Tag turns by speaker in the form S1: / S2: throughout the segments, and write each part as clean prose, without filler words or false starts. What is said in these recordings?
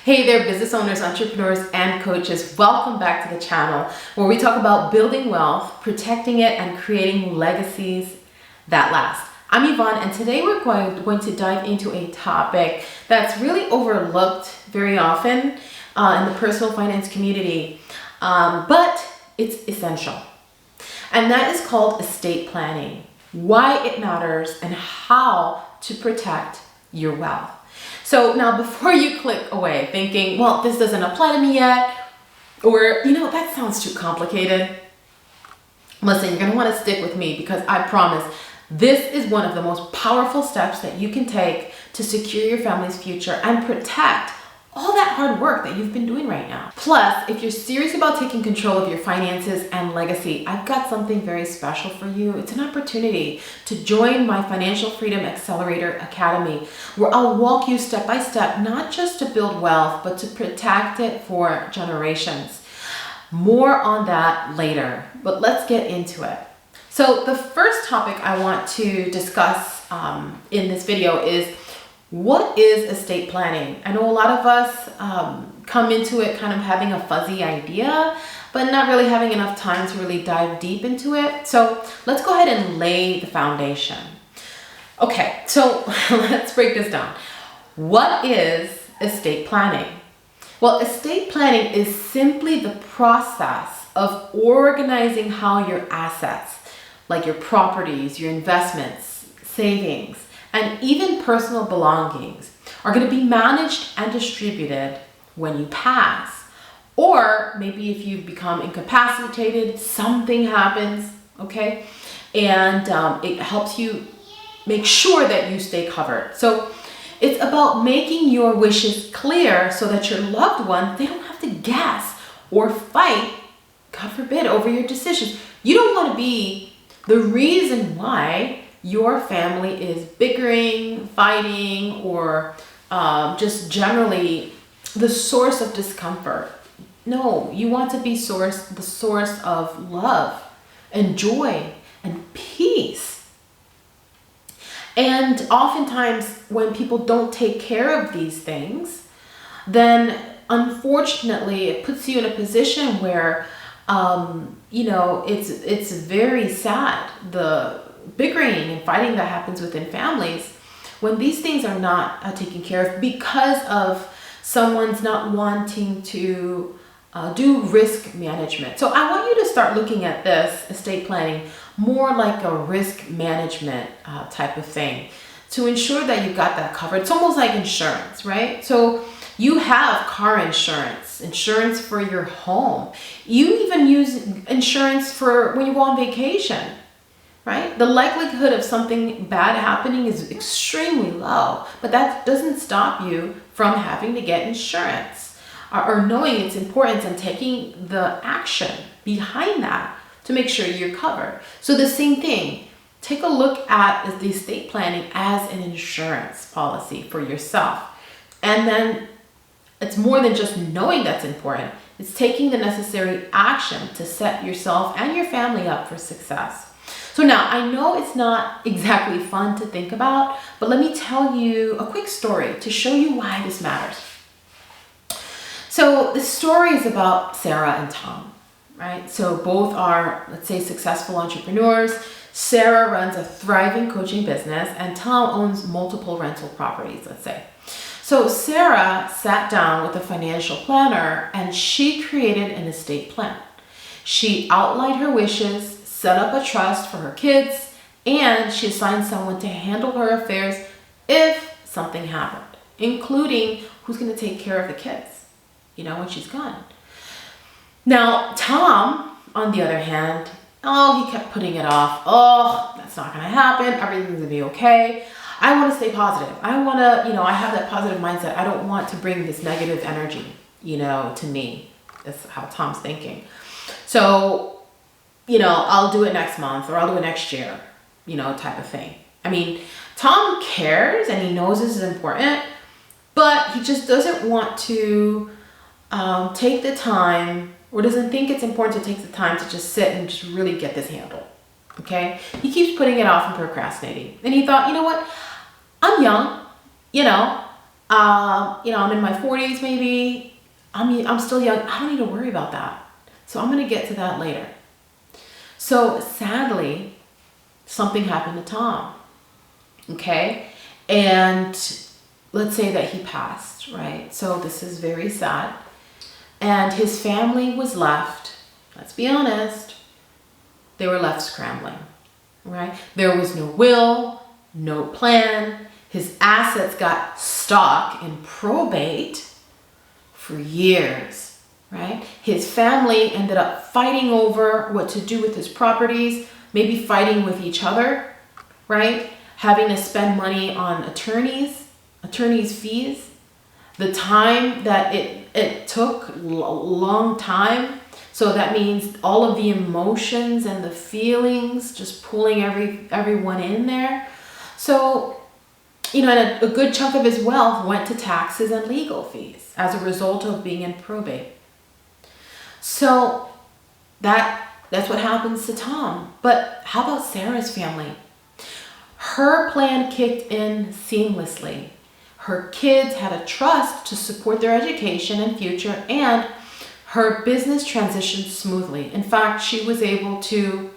S1: Hey there, business owners, entrepreneurs, and coaches. Welcome back to the channel where we talk about building wealth, protecting it, and creating legacies that last. I'm Yvonne, and today we're going to dive into a topic that's really overlooked very often in the personal finance community, but it's essential. And that is called estate planning, why it matters, and how to protect your wealth. So now before you click away thinking, well, this doesn't apply to me yet, or, that sounds too complicated. Listen, you're going to want to stick with me because I promise this is one of the most powerful steps that you can take to secure your family's future and protect all that hard work that you've been doing right now. Plus, if you're serious about taking control of your finances and legacy, I've got something very special for you. It's an opportunity to join my Financial Freedom Accelerator Academy, where I'll walk you step by step, not just to build wealth, but to protect it for generations. More on that later, but let's get into it. So the first topic I want to discuss in this video is, what is estate planning? I know a lot of us come into it kind of having a fuzzy idea, but not really having enough time to really dive deep into it. So let's go ahead and lay the foundation. Okay, so let's break this down. What is estate planning? Well, estate planning is simply the process of organizing how your assets, like your properties, your investments, savings, and even personal belongings, are going to be managed and distributed when you pass. Or maybe if you become incapacitated, something happens, okay? And it helps you make sure that you stay covered. So it's about making your wishes clear so that your loved ones, they don't have to guess or fight, God forbid, over your decisions. You don't want to be the reason why your family is bickering, fighting, or just generally the source of discomfort. No, you want to be the source of love and joy and peace. And oftentimes when people don't take care of these things, then unfortunately it puts you in a position where it's very sad, the bickering and fighting that happens within families when these things are not taken care of because of someone's not wanting to do risk management. So I want you to start looking at this estate planning more like a risk management type of thing to ensure that you've got that covered. It's almost like insurance, right? So you have car insurance, insurance for your home. You even use insurance for when you go on vacation. Right? The likelihood of something bad happening is extremely low, but that doesn't stop you from having to get insurance or knowing its importance and taking the action behind that to make sure you're covered. So the same thing, take a look at the estate planning as an insurance policy for yourself. And then it's more than just knowing that's important. It's taking the necessary action to set yourself and your family up for success. So now, I know it's not exactly fun to think about, but let me tell you a quick story to show you why this matters. So the story is about Sarah and Tom, right? So both are, let's say, successful entrepreneurs. Sarah runs a thriving coaching business, and Tom owns multiple rental properties, let's say. So Sarah sat down with a financial planner, and she created an estate plan. She outlined her wishes, set up a trust for her kids, and she assigned someone to handle her affairs if something happened, including who's going to take care of the kids, when she's gone. Now, Tom, on the other hand, he kept putting it off. Oh, that's not going to happen. Everything's going to be okay. I want to stay positive. I want to, I have that positive mindset. I don't want to bring this negative energy, to me. That's how Tom's thinking. So, I'll do it next month or I'll do it next year, type of thing. I mean, Tom cares and he knows this is important, but he just doesn't want to take the time, or doesn't think it's important to take the time to just sit and just really get this handled. Okay? He keeps putting it off and procrastinating. And he thought, you know what? I'm young, I'm in my 40s maybe. I'm still young. I don't need to worry about that. So I'm going to get to that later. So sadly, something happened to Tom. Okay? And let's say that he passed, right? So this is very sad. And his family was left, let's be honest, they were left scrambling, right? There was no will, no plan. His assets got stuck in probate for years, right? His family ended up fighting over what to do with his properties, maybe fighting with each other, right? Having to spend money on attorneys fees. The time that it took, a long time. So that means all of the emotions and the feelings, just pulling everyone in there. So, and a good chunk of his wealth went to taxes and legal fees as a result of being in probate. So that's what happens to Tom. But how about Sarah's family? Her plan kicked in seamlessly. Her kids had a trust to support their education and future, and her business transitioned smoothly. In fact, she was able to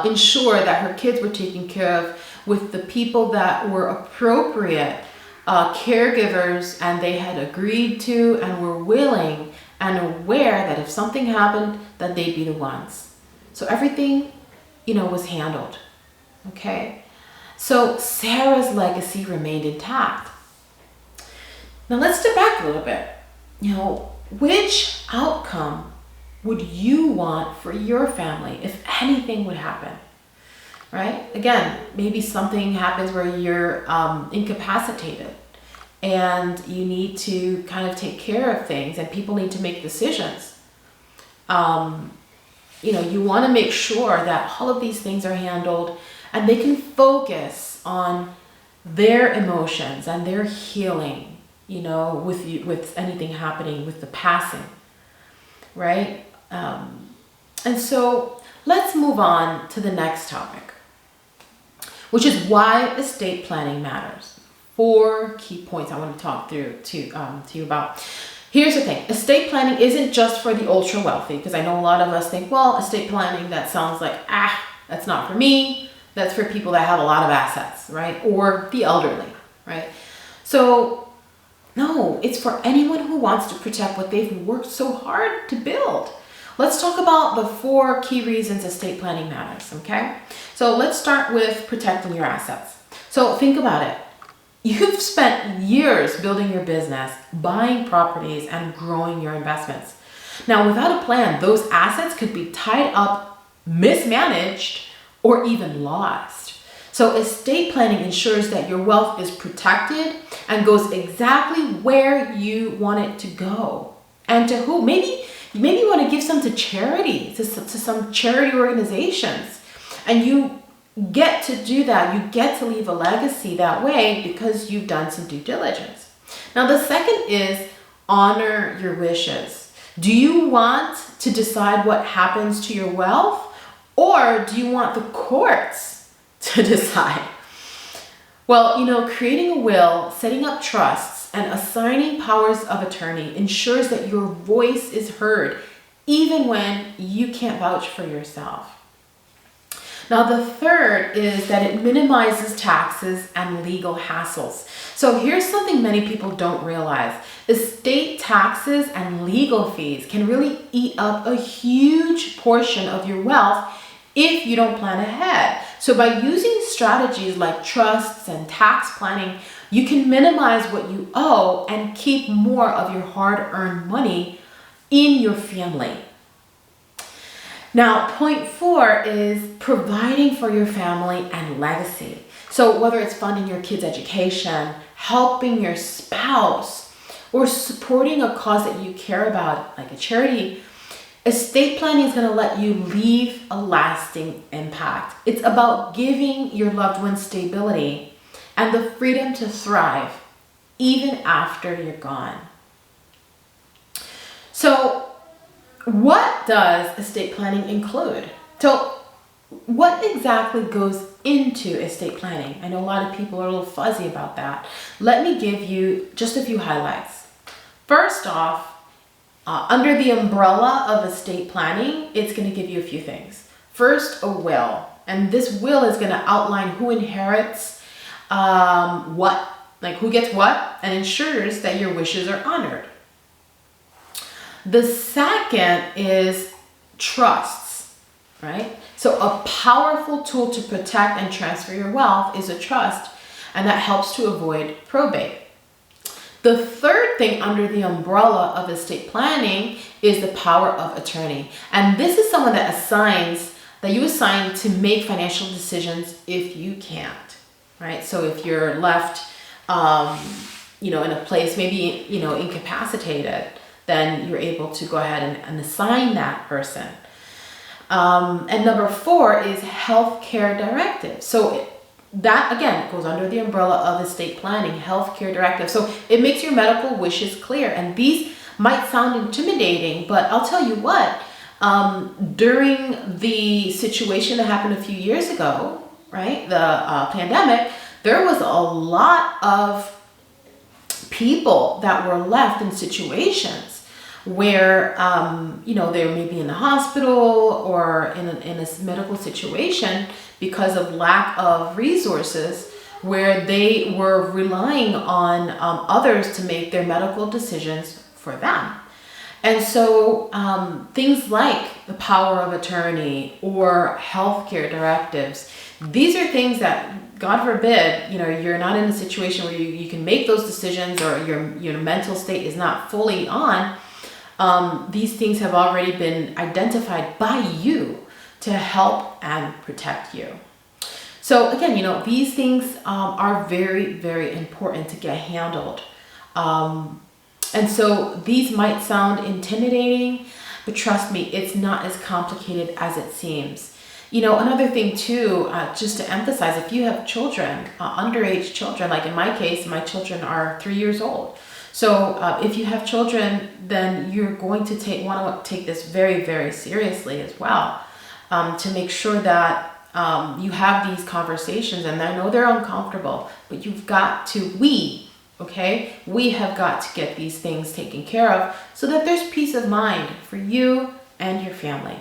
S1: ensure that her kids were taken care of with the people that were appropriate caregivers, and they had agreed to and were willing and aware that if something happened, that they'd be the ones. So everything, was handled. Okay? So Sarah's legacy remained intact. Now let's step back a little bit. Which outcome would you want for your family if anything would happen? Right? Again, maybe something happens where you're incapacitated and you need to kind of take care of things and people need to make decisions. You want to make sure that all of these things are handled and they can focus on their emotions and their healing, with anything happening with the passing, right? And so let's move on to the next topic, which is why estate planning matters. 4 key points I want to talk through to you about. Here's the thing. Estate planning isn't just for the ultra wealthy, because I know a lot of us think, well, estate planning, that sounds like, that's not for me. That's for people that have a lot of assets, right? Or the elderly, right? So, no, it's for anyone who wants to protect what they've worked so hard to build. Let's talk about the 4 key reasons estate planning matters, okay? So let's start with protecting your assets. So think about it. You've spent years building your business, buying properties, and growing your investments. Now, without a plan, those assets could be tied up, mismanaged, or even lost. So estate planning ensures that your wealth is protected and goes exactly where you want it to go. And to who? Maybe you want to give some to charity, to some charity organizations. And you get to do that. You get to leave a legacy that way because you've done some due diligence. Now, the second is honor your wishes. Do you want to decide what happens to your wealth? Or do you want the courts to decide? Well, creating a will, setting up trusts, and assigning powers of attorney ensures that your voice is heard, even when you can't vouch for yourself. Now, the third is that it minimizes taxes and legal hassles. So here's something many people don't realize. Estate taxes and legal fees can really eat up a huge portion of your wealth if you don't plan ahead. So by using strategies like trusts and tax planning, you can minimize what you owe and keep more of your hard-earned money in your family. Now, point 4 is providing for your family and legacy. So whether it's funding your kids' education, helping your spouse, or supporting a cause that you care about, like a charity, estate planning is going to let you leave a lasting impact. It's about giving your loved ones stability and the freedom to thrive even after you're gone. So, what does estate planning include? So, what exactly goes into estate planning. I know a lot of people are a little fuzzy about that. Let me give you just a few highlights. First off, under the umbrella of estate planning, it's going to give you a few things. First, a will. And this will is going to outline who inherits what, like who gets what, and ensures that your wishes are honored. The second is trusts, right? So a powerful tool to protect and transfer your wealth is a trust, and that helps to avoid probate. The third thing under the umbrella of estate planning is the power of attorney. And this is someone that you assign to make financial decisions if you can't, right? So if you're left, in a place, maybe, incapacitated, then you're able to go ahead and assign that person. And number 4 is healthcare directive. So that, again, goes under the umbrella of estate planning, healthcare directive. So it makes your medical wishes clear. And these might sound intimidating, but I'll tell you what, during the situation that happened a few years ago, right, the pandemic, there was a lot of people that were left in situations where, they were maybe in the hospital or in a medical situation because of lack of resources, where they were relying on others to make their medical decisions for them. And so things like the power of attorney or healthcare directives, these are things that, God forbid, you're not in a situation where you can make those decisions, or your mental state is not fully on. These things have already been identified by you to help and protect you. So again, these things are very, very important to get handled. And so these might sound intimidating, but trust me, it's not as complicated as it seems. Another thing too, just to emphasize, if you have children, underage children, like in my case, my children are 3 years old. So if you have children, then you're going to want to take this very, very seriously as well, to make sure that you have these conversations. And I know they're uncomfortable, but we have got to get these things taken care of so that there's peace of mind for you and your family.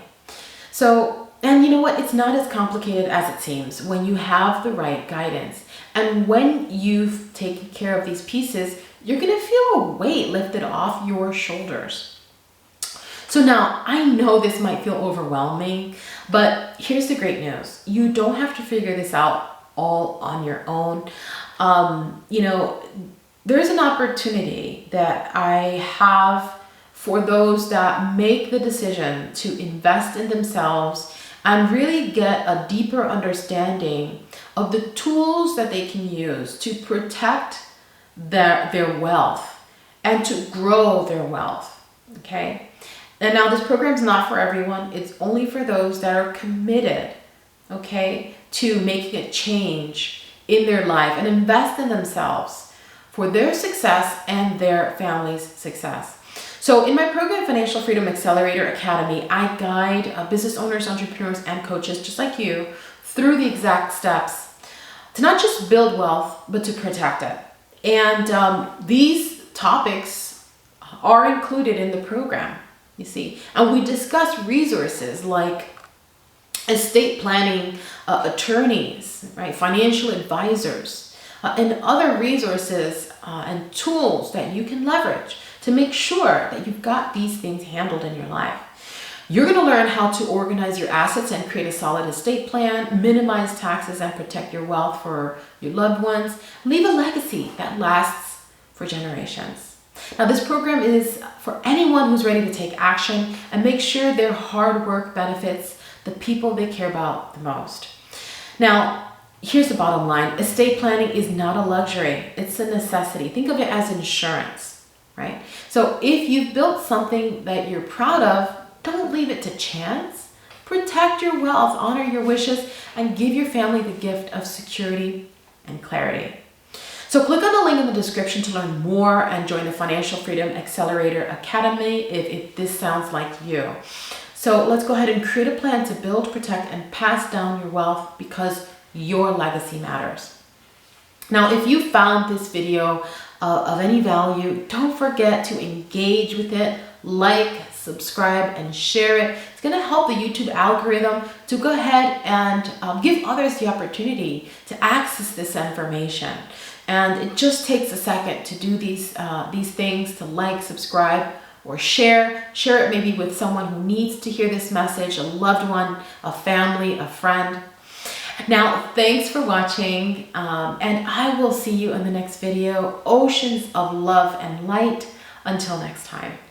S1: So, and you know what? It's not as complicated as it seems when you have the right guidance. And when you've taken care of these pieces, you're going to feel a weight lifted off your shoulders. So now, I know this might feel overwhelming, but here's the great news. You don't have to figure this out all on your own. There's an opportunity that I have for those that make the decision to invest in themselves and really get a deeper understanding of the tools that they can use to protect their wealth and to grow their wealth, okay? And now this program is not for everyone. It's only for those that are committed, okay, to making a change in their life and invest in themselves for their success and their family's success. So in my program, Financial Freedom Accelerator Academy, I guide business owners, entrepreneurs, and coaches just like you through the exact steps to not just build wealth, but to protect it. And these topics are included in the program, you see. And we discuss resources like estate planning attorneys, right, financial advisors, and other resources and tools that you can leverage to make sure that you've got these things handled in your life. You're going to learn how to organize your assets and create a solid estate plan, minimize taxes and protect your wealth for your loved ones, leave a legacy that lasts for generations. Now, this program is for anyone who's ready to take action and make sure their hard work benefits the people they care about the most. Now, here's the bottom line. Estate planning is not a luxury. It's a necessity. Think of it as insurance, right? So if you've built something that you're proud of, don't leave it to chance. Protect your wealth, honor your wishes, and give your family the gift of security and clarity. So click on the link in the description to learn more and join the Financial Freedom Accelerator Academy if this sounds like you. So let's go ahead and create a plan to build, protect, and pass down your wealth, because Your legacy matters. Now, if you found this video of any value, don't forget to engage with it, like, subscribe, and share it. It's going to help the YouTube algorithm to go ahead and give others the opportunity to access this information. And it just takes a second to do these things, to like, subscribe, or share. Share it maybe with someone who needs to hear this message, a loved one, a family, a friend. Now, thanks for watching, and I will see you in the next video. Oceans of love and light. Until next time.